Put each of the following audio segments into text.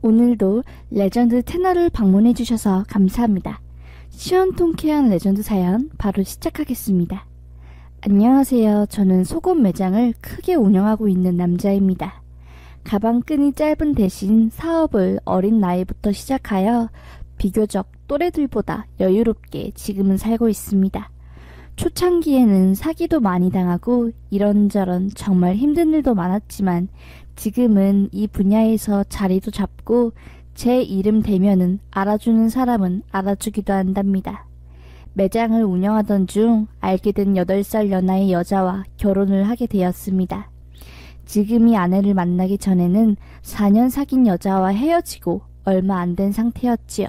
오늘도 레전드 채널을 방문해주셔서 감사합니다. 시원통쾌한 레전드 사연 바로 시작하겠습니다. 안녕하세요. 저는 속옷 매장을 크게 운영하고 있는 남자입니다. 가방끈이 짧은 대신 사업을 어린 나이부터 시작하여 비교적 또래들보다 여유롭게 지금은 살고 있습니다. 초창기에는 사기도 많이 당하고 이런저런 정말 힘든 일도 많았지만 지금은 이 분야에서 자리도 잡고 제 이름 대면은 알아주는 사람은 알아주기도 한답니다. 매장을 운영하던 중 알게 된 8살 연하의 여자와 결혼을 하게 되었습니다. 지금이 아내를 만나기 전에는 4년 사귄 여자와 헤어지고 얼마 안 된 상태였지요.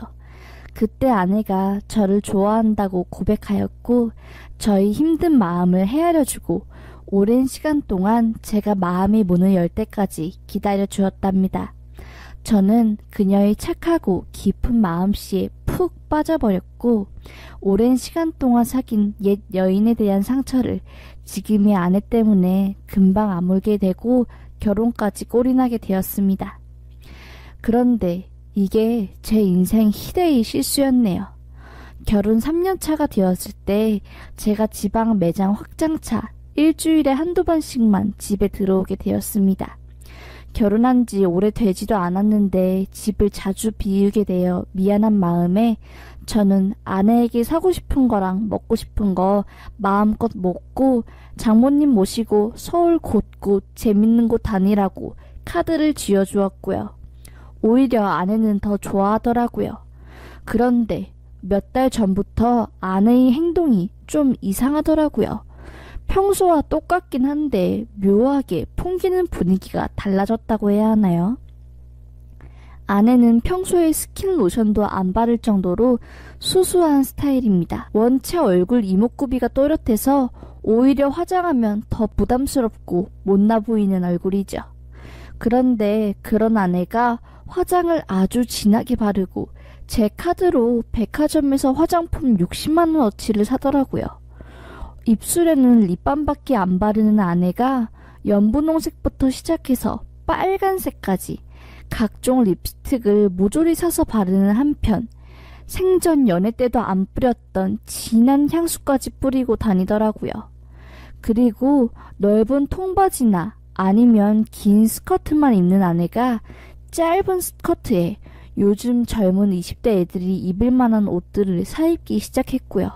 그때 아내가 저를 좋아한다고 고백하였고 저희 힘든 마음을 헤아려주고 오랜 시간 동안 제가 마음의 문을 열 때까지 기다려 주었답니다. 저는 그녀의 착하고 깊은 마음씨에 푹 빠져버렸고 오랜 시간 동안 사귄 옛 여인에 대한 상처를 지금의 아내 때문에 금방 아물게 되고 결혼까지 꼴이나게 되었습니다. 그런데 이게 제 인생 희대의 실수였네요. 결혼 3년차가 되었을 때 제가 지방 매장 확장차 일주일에 한두 번씩만 집에 들어오게 되었습니다. 결혼한 지 오래되지도 않았는데 집을 자주 비우게 되어 미안한 마음에 저는 아내에게 사고 싶은 거랑 먹고 싶은 거 마음껏 먹고 장모님 모시고 서울 곳곳 재밌는 곳 다니라고 카드를 쥐어주었고요. 오히려 아내는 더 좋아하더라고요. 그런데 몇 달 전부터 아내의 행동이 좀 이상하더라고요. 평소와 똑같긴 한데 묘하게 풍기는 분위기가 달라졌다고 해야 하나요? 아내는 평소에 스킨 로션도 안 바를 정도로 수수한 스타일입니다. 원체 얼굴 이목구비가 또렷해서 오히려 화장하면 더 부담스럽고 못나 보이는 얼굴이죠. 그런데 그런 아내가 화장을 아주 진하게 바르고 제 카드로 백화점에서 화장품 60만원어치를 사더라고요. 입술에는 립밤밖에 안 바르는 아내가 연분홍색부터 시작해서 빨간색까지 각종 립스틱을 모조리 사서 바르는 한편 생전 연애 때도 안 뿌렸던 진한 향수까지 뿌리고 다니더라고요. 그리고 넓은 통바지나 아니면 긴 스커트만 입는 아내가 짧은 스커트에 요즘 젊은 20대 애들이 입을 만한 옷들을 사입기 시작했고요.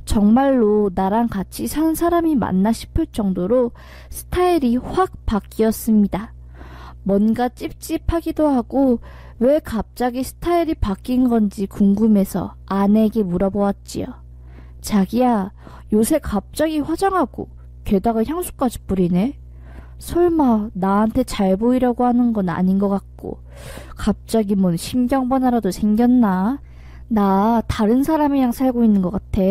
정말로 나랑 같이 산 사람이 맞나 싶을 정도로 스타일이 확 바뀌었습니다. 뭔가 찝찝하기도 하고 왜 갑자기 스타일이 바뀐 건지 궁금해서 아내에게 물어보았지요. 자기야, 요새 갑자기 화장하고 게다가 향수까지 뿌리네? 설마 나한테 잘 보이려고 하는 건 아닌 것 같고 갑자기 뭔 신경번호라도 생겼나? 나 다른 사람이랑 살고 있는 것 같아.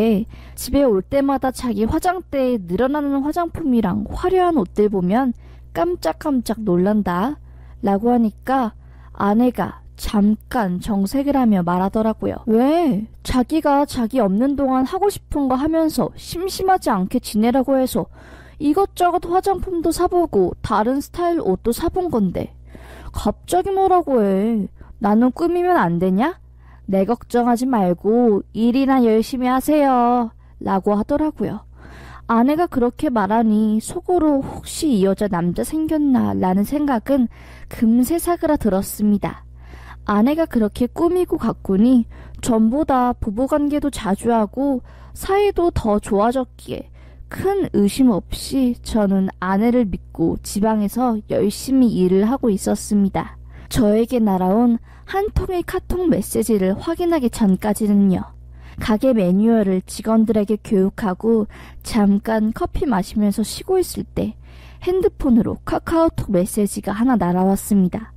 집에 올 때마다 자기 화장대에 늘어나는 화장품이랑 화려한 옷들 보면 깜짝깜짝 놀란다 라고 하니까 아내가 잠깐 정색을 하며 말하더라고요. 왜? 자기가 자기 없는 동안 하고 싶은 거 하면서 심심하지 않게 지내라고 해서 이것저것 화장품도 사보고 다른 스타일 옷도 사본 건데 갑자기 뭐라고 해. 나는 꾸미면 안 되냐? 내 걱정하지 말고 일이나 열심히 하세요 라고 하더라고요. 아내가 그렇게 말하니 속으로 혹시 이 여자 남자 생겼나 라는 생각은 금세 사그라들었습니다. 아내가 그렇게 꾸미고 가꾸니 전보다 부부관계도 자주 하고 사이도 더 좋아졌기에 큰 의심 없이 저는 아내를 믿고 지방에서 열심히 일을 하고 있었습니다. 저에게 날아온 한 통의 카톡 메시지를 확인하기 전까지는요. 가게 매뉴얼을 직원들에게 교육하고 잠깐 커피 마시면서 쉬고 있을 때 핸드폰으로 카카오톡 메시지가 하나 날아왔습니다.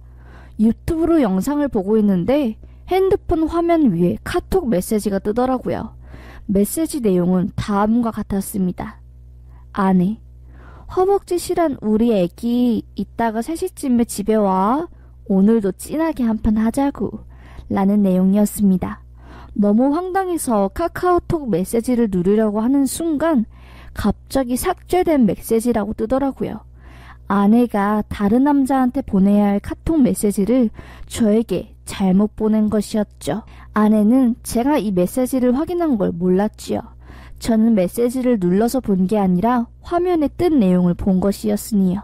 유튜브로 영상을 보고 있는데 핸드폰 화면 위에 카톡 메시지가 뜨더라고요. 메시지 내용은 다음과 같았습니다. 아내, 허벅지 실한 우리 애기 이따가 3시쯤에 집에 와. 오늘도 진하게 한판 하자고 라는 내용이었습니다. 너무 황당해서 카카오톡 메시지를 누르려고 하는 순간 갑자기 삭제된 메시지라고 뜨더라고요. 아내가 다른 남자한테 보내야 할 카톡 메시지를 저에게 잘못 보낸 것이었죠. 아내는 제가 이 메시지를 확인한 걸 몰랐지요. 저는 메시지를 눌러서 본 게 아니라 화면에 뜬 내용을 본 것이었으니요.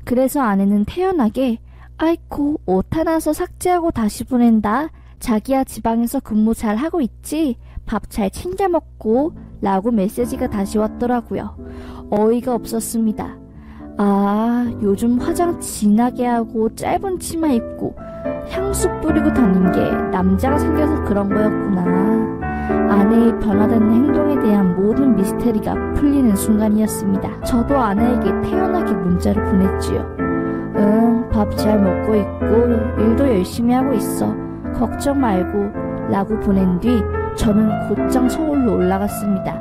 그래서 아내는 태연하게 아이코 옷 하나 서 삭제하고 다시 보낸다. 자기야 지방에서 근무 잘 하고 있지? 밥 잘 챙겨 먹고 라고 메시지가 다시 왔더라고요. 어이가 없었습니다. 아, 요즘 화장 진하게 하고 짧은 치마 입고 향수 뿌리고 다닌 게 남자가 생겨서 그런 거였구나. 아내의 변화된 행동에 대한 모든 미스테리가 풀리는 순간이었습니다. 저도 아내에게 태연하게 문자를 보냈지요. 응, 밥 잘 먹고 있고 일도 열심히 하고 있어. 걱정 말고 라고 보낸 뒤 저는 곧장 서울로 올라갔습니다.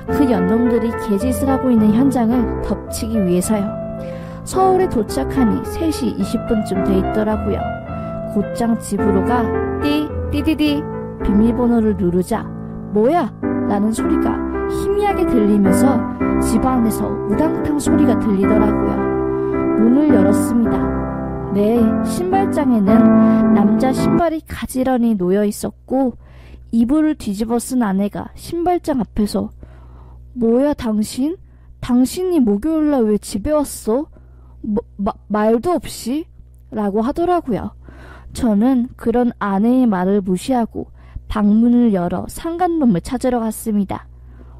그 연놈들이 개짓을 하고 있는 현장을 덮치기 위해서요. 서울에 도착하니 3시 20분쯤 돼 있더라고요. 곧장 집으로 가 띠디디디 비밀번호를 누르자 뭐야? 라는 소리가 희미하게 들리면서 집 안에서 우당탕 소리가 들리더라고요. 문을 열었습니다. 네, 신발장에는 남자 신발이 가지런히 놓여 있었고 이불을 뒤집어 쓴 아내가 신발장 앞에서 뭐야 당신? 당신이 목요일날 왜 집에 왔어? 말도 없이? 라고 하더라고요. 저는 그런 아내의 말을 무시하고 방문을 열어 상간놈을 찾으러 갔습니다.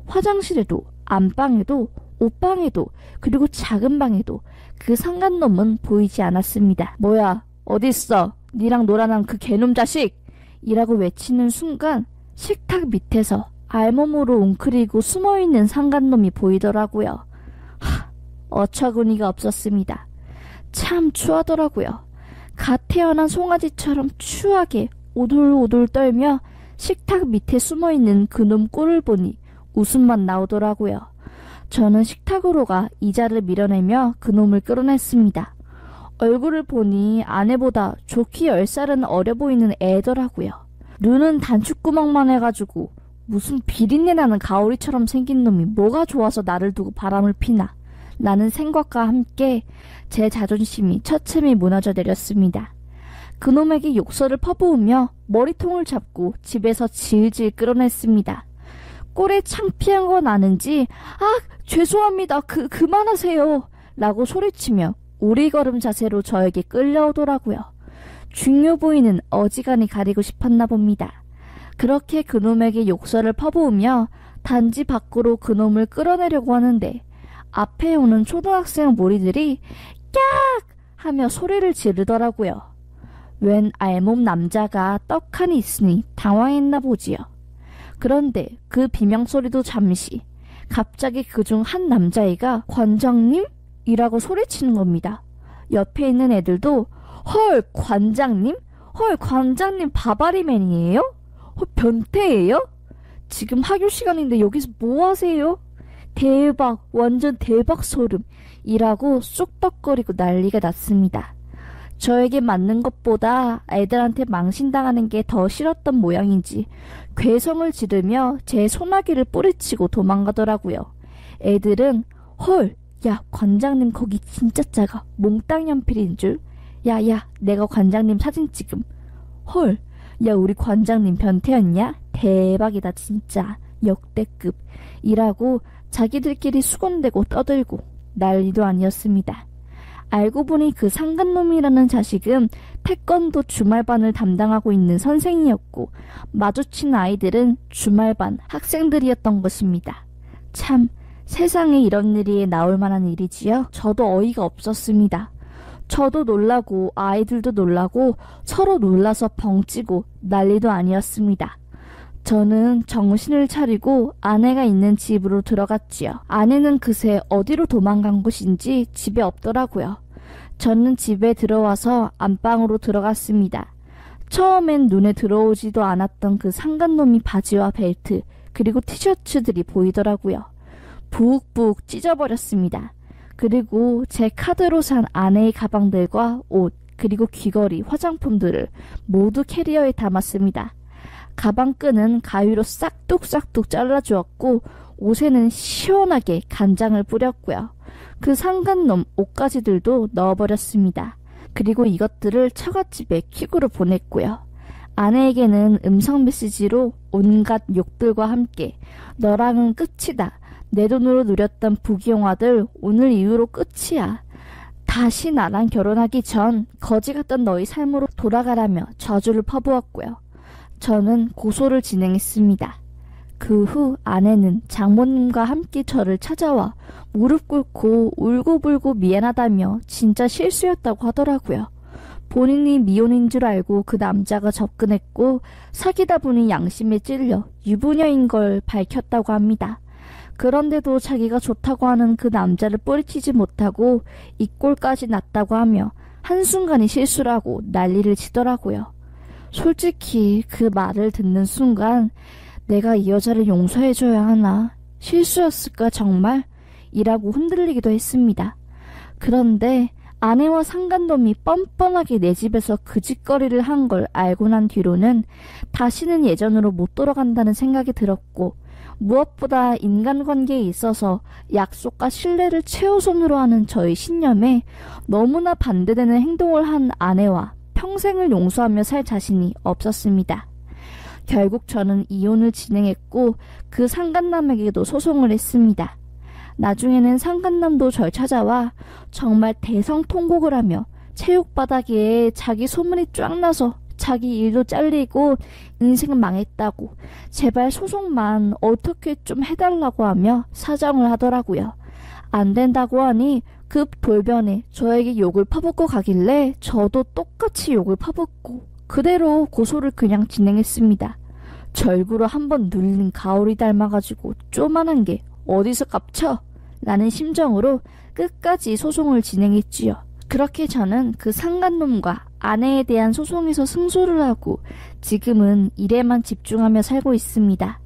화장실에도 안방에도 옷방에도 그리고 작은 방에도 그 상간놈은 보이지 않았습니다. 뭐야 어딨어? 니랑 놀아난 그 개놈 자식! 이라고 외치는 순간 식탁 밑에서 알몸으로 웅크리고 숨어있는 상간놈이 보이더라고요. 어처구니가 없었습니다. 참 추하더라고요. 갓 태어난 송아지처럼 추하게 오돌오돌 떨며 식탁 밑에 숨어있는 그놈 꼴을 보니 웃음만 나오더라고요. 저는 식탁으로 가 이자를 밀어내며 그놈을 끌어냈습니다. 얼굴을 보니 아내보다 좋기 10살은 어려 보이는 애더라고요. 눈은 단추구멍만 해가지고 무슨 비린내 나는 가오리처럼 생긴 놈이 뭐가 좋아서 나를 두고 바람을 피나 라는 생각과 함께 제 자존심이 처참히 무너져 내렸습니다. 그놈에게 욕설을 퍼부으며 머리통을 잡고 집에서 질질 끌어냈습니다. 꼴에 창피한 건 아는지 아 죄송합니다 그만하세요 라고 소리치며 오리걸음 자세로 저에게 끌려오더라고요. 중요 부위는 어지간히 가리고 싶었나 봅니다. 그렇게 그놈에게 욕설을 퍼부으며 단지 밖으로 그놈을 끌어내려고 하는데 앞에 오는 초등학생 무리들이 깍! 하며 소리를 지르더라고요. 웬 알몸 남자가 떡하니 있으니 당황했나 보지요. 그런데 그 비명소리도 잠시 갑자기 그중 한 남자애가 관장님? 이라고 소리치는 겁니다. 옆에 있는 애들도 헐 관장님? 헐 관장님 바바리맨이에요? 헐 변태예요? 지금 학교 시간인데 여기서 뭐 하세요? 대박 완전 대박 소름 이라고 쑥덕거리고 난리가 났습니다. 저에게 맞는 것보다 애들한테 망신당하는 게 더 싫었던 모양인지 괴성을 지르며 제 소나기를 뿌리치고 도망가더라고요. 애들은 헐 야 관장님 거기 진짜 작아 몽땅 연필인 줄 야야 내가 관장님 사진 찍음 헐 야 우리 관장님 변태였냐 대박이다 진짜 역대급 이라고 자기들끼리 수군대고 떠들고 난리도 아니었습니다. 알고 보니 그 상간놈이라는 자식은 태권도 주말반을 담당하고 있는 선생이었고 마주친 아이들은 주말반 학생들이었던 것입니다. 참 세상에 이런 일이 나올 만한 일이지요. 저도 어이가 없었습니다. 저도 놀라고 아이들도 놀라고 서로 놀라서 벙찌고 난리도 아니었습니다. 저는 정신을 차리고 아내가 있는 집으로 들어갔지요. 아내는 그새 어디로 도망간 곳인지 집에 없더라고요. 저는 집에 들어와서 안방으로 들어갔습니다. 처음엔 눈에 들어오지도 않았던 그 상간놈이 바지와 벨트 그리고 티셔츠들이 보이더라고요. 부욱 찢어버렸습니다. 그리고 제 카드로 산 아내의 가방들과 옷 그리고 귀걸이, 화장품들을 모두 캐리어에 담았습니다. 가방 끈은 가위로 싹둑싹둑 잘라주었고 옷에는 시원하게 간장을 뿌렸고요. 그 상간놈 옷가지들도 넣어버렸습니다. 그리고 이것들을 처갓집에 퀵으로 보냈고요. 아내에게는 음성 메시지로 온갖 욕들과 함께 너랑은 끝이다. 내 돈으로 누렸던 부귀영화들 오늘 이후로 끝이야. 다시 나랑 결혼하기 전 거지 같던 너희 삶으로 돌아가라며 저주를 퍼부었고요. 저는 고소를 진행했습니다. 그 후 아내는 장모님과 함께 저를 찾아와 무릎 꿇고 울고불고 미안하다며 진짜 실수였다고 하더라고요. 본인이 미혼인 줄 알고 그 남자가 접근했고 사귀다 보니 양심에 찔려 유부녀인 걸 밝혔다고 합니다. 그런데도 자기가 좋다고 하는 그 남자를 뿌리치지 못하고 이 꼴까지 났다고 하며 한순간이 실수라고 난리를 치더라고요. 솔직히 그 말을 듣는 순간 내가 이 여자를 용서해줘야 하나? 실수였을까 정말? 이라고 흔들리기도 했습니다. 그런데 아내와 상간놈이 뻔뻔하게 내 집에서 그 짓거리를 한 걸 알고 난 뒤로는 다시는 예전으로 못 돌아간다는 생각이 들었고 무엇보다 인간관계에 있어서 약속과 신뢰를 최우선으로 하는 저의 신념에 너무나 반대되는 행동을 한 아내와 평생을 용서하며 살 자신이 없었습니다. 결국 저는 이혼을 진행했고 그 상간남에게도 소송을 했습니다. 나중에는 상간남도 절 찾아와 정말 대성통곡을 하며 체육바닥에 자기 소문이 쫙 나서 자기 일도 잘리고 인생은 망했다고 제발 소송만 어떻게 좀 해달라고 하며 사정을 하더라고요. 안 된다고 하니 급 돌변에 저에게 욕을 퍼붓고 가길래 저도 똑같이 욕을 퍼붓고 그대로 고소를 그냥 진행했습니다. 절구로 한번 눌린 가오리 닮아가지고 쪼만한 게 어디서 깝쳐? 라는 심정으로 끝까지 소송을 진행했지요. 그렇게 저는 그 상간놈과 아내에 대한 소송에서 승소를 하고 지금은 일에만 집중하며 살고 있습니다.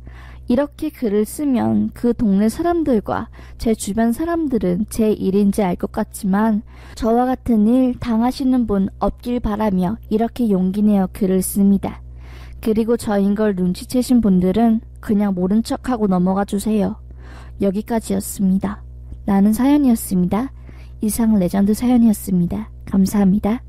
이렇게 글을 쓰면 그 동네 사람들과 제 주변 사람들은 제 일인지 알 것 같지만 저와 같은 일 당하시는 분 없길 바라며 이렇게 용기 내어 글을 씁니다. 그리고 저인 걸 눈치채신 분들은 그냥 모른 척하고 넘어가 주세요. 여기까지였습니다. 나는 사연이었습니다. 이상 레전드 사연이었습니다. 감사합니다.